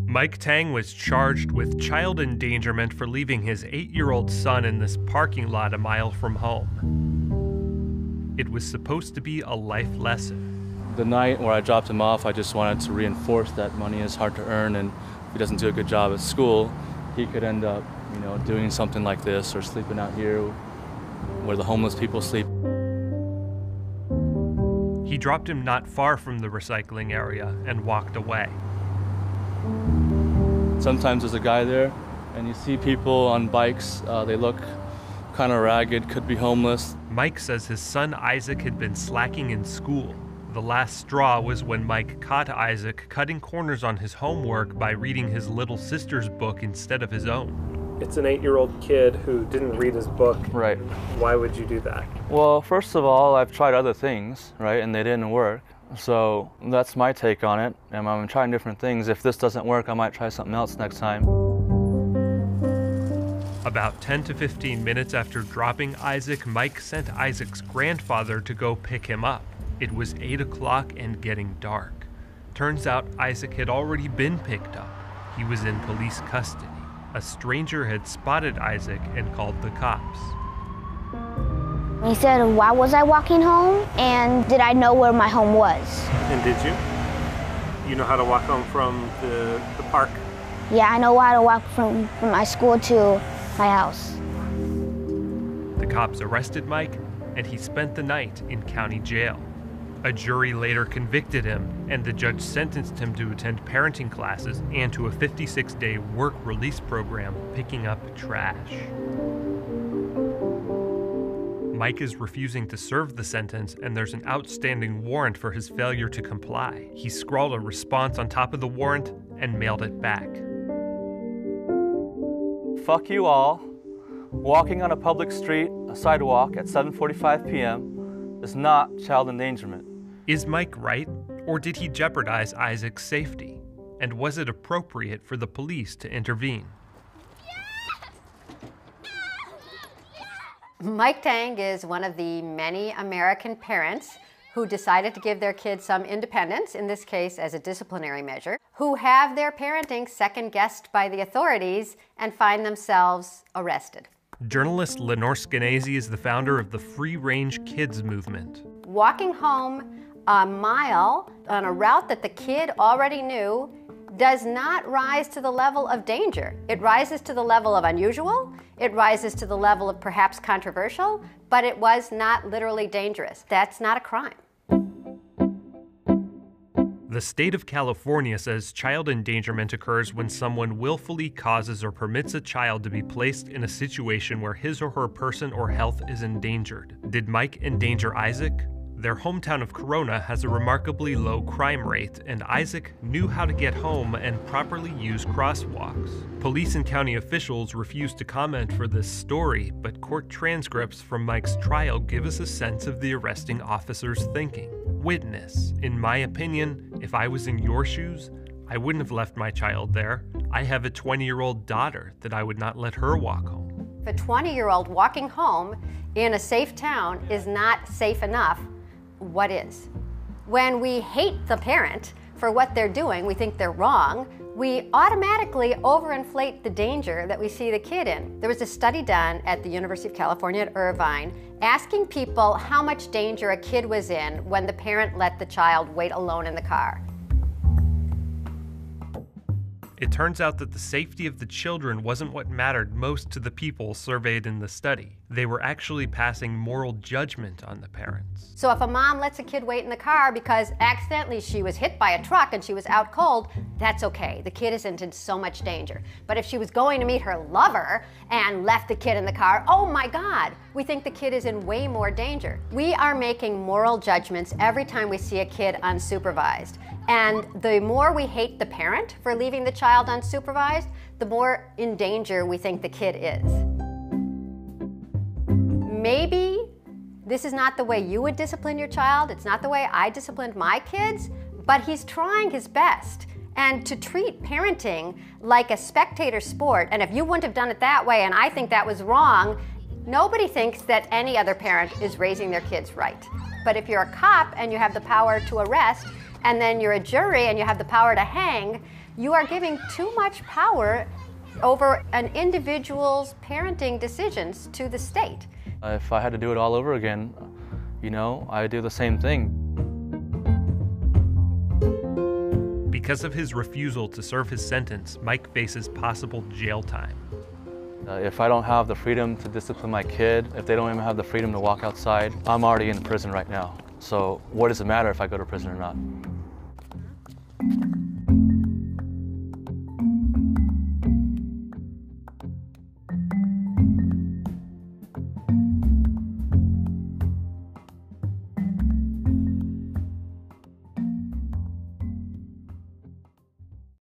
Mike Tang was charged with child endangerment for leaving his 8-year-old son in this parking lot a mile from home. It was supposed to be a life lesson. The night where I dropped him off, I just wanted to reinforce that money is hard to earn, and if he doesn't do a good job at school, he could end up, doing something like this or sleeping out here where the homeless people sleep. He dropped him not far from the recycling area and walked away. Sometimes there's a guy there, and you see people on bikes. They look kind of ragged, could be homeless. Mike says his son Isaac had been slacking in school. The last straw was when Mike caught Isaac cutting corners on his homework by reading his little sister's book instead of his own. It's an 8-year-old kid who didn't read his book. Right. Why would you do that? Well, first of all, I've tried other things, right, and they didn't work. So that's my take on it, and I'm trying different things. If this doesn't work, I might try something else next time. About 10 to 15 minutes after dropping Isaac, Mike sent Isaac's grandfather to go pick him up. It was 8 o'clock and getting dark. Turns out Isaac had already been picked up. He was in police custody. A stranger had spotted Isaac and called the cops. He said, why was I walking home? And did I know where my home was? And did you? You know how to walk home from the park? Yeah, I know how to walk from my school to my house. The cops arrested Mike, and he spent the night in county jail. A jury later convicted him, and the judge sentenced him to attend parenting classes and to a 56-day work release program picking up trash. Mike is refusing to serve the sentence, and there's an outstanding warrant for his failure to comply. He scrawled a response on top of the warrant and mailed it back. Fuck you all. Walking on a public street, a sidewalk at 7:45 p.m. is not child endangerment. Is Mike right, or did he jeopardize Isaac's safety? And was it appropriate for the police to intervene? Mike Tang is one of the many American parents who decided to give their kids some independence, in this case as a disciplinary measure, who have their parenting second-guessed by the authorities and find themselves arrested. Journalist Lenore Skenazy is the founder of the Free Range Kids movement. Walking home a mile on a route that the kid already knew does not rise to the level of danger. It rises to the level of unusual, it rises to the level of perhaps controversial, but it was not literally dangerous. That's not a crime. The state of California says child endangerment occurs when someone willfully causes or permits a child to be placed in a situation where his or her person or health is endangered. Did Mike endanger Isaac? Their hometown of Corona has a remarkably low crime rate, and Isaac knew how to get home and properly use crosswalks. Police and county officials refused to comment for this story, but court transcripts from Mike's trial give us a sense of the arresting officer's thinking. Witness, in my opinion, if I was in your shoes, I wouldn't have left my child there. I have a 20-year-old daughter that I would not let her walk home. If a 20-year-old walking home in a safe town is not safe enough, what is? When we hate the parent for what they're doing, we think they're wrong, we automatically overinflate the danger that we see the kid in. There was a study done at the University of California at Irvine asking people how much danger a kid was in when the parent let the child wait alone in the car. It turns out that the safety of the children wasn't what mattered most to the people surveyed in the study. They were actually passing moral judgment on the parents. So if a mom lets a kid wait in the car because accidentally she was hit by a truck and she was out cold, that's okay. The kid isn't in so much danger. But if she was going to meet her lover and left the kid in the car, oh my God, we think the kid is in way more danger. We are making moral judgments every time we see a kid unsupervised. And the more we hate the parent for leaving the child unsupervised, the more in danger we think the kid is. Maybe this is not the way you would discipline your child, it's not the way I disciplined my kids, but he's trying his best. And to treat parenting like a spectator sport, and if you wouldn't have done it that way and I think that was wrong, nobody thinks that any other parent is raising their kids right. But if you're a cop and you have the power to arrest, and then you're a jury and you have the power to hang, you are giving too much power over an individual's parenting decisions to the state. If I had to do it all over again, you know, I'd do the same thing. Because of his refusal to serve his sentence, Mike faces possible jail time. If I don't have the freedom to discipline my kid, if they don't even have the freedom to walk outside, I'm already in prison right now. So what does it matter if I go to prison or not?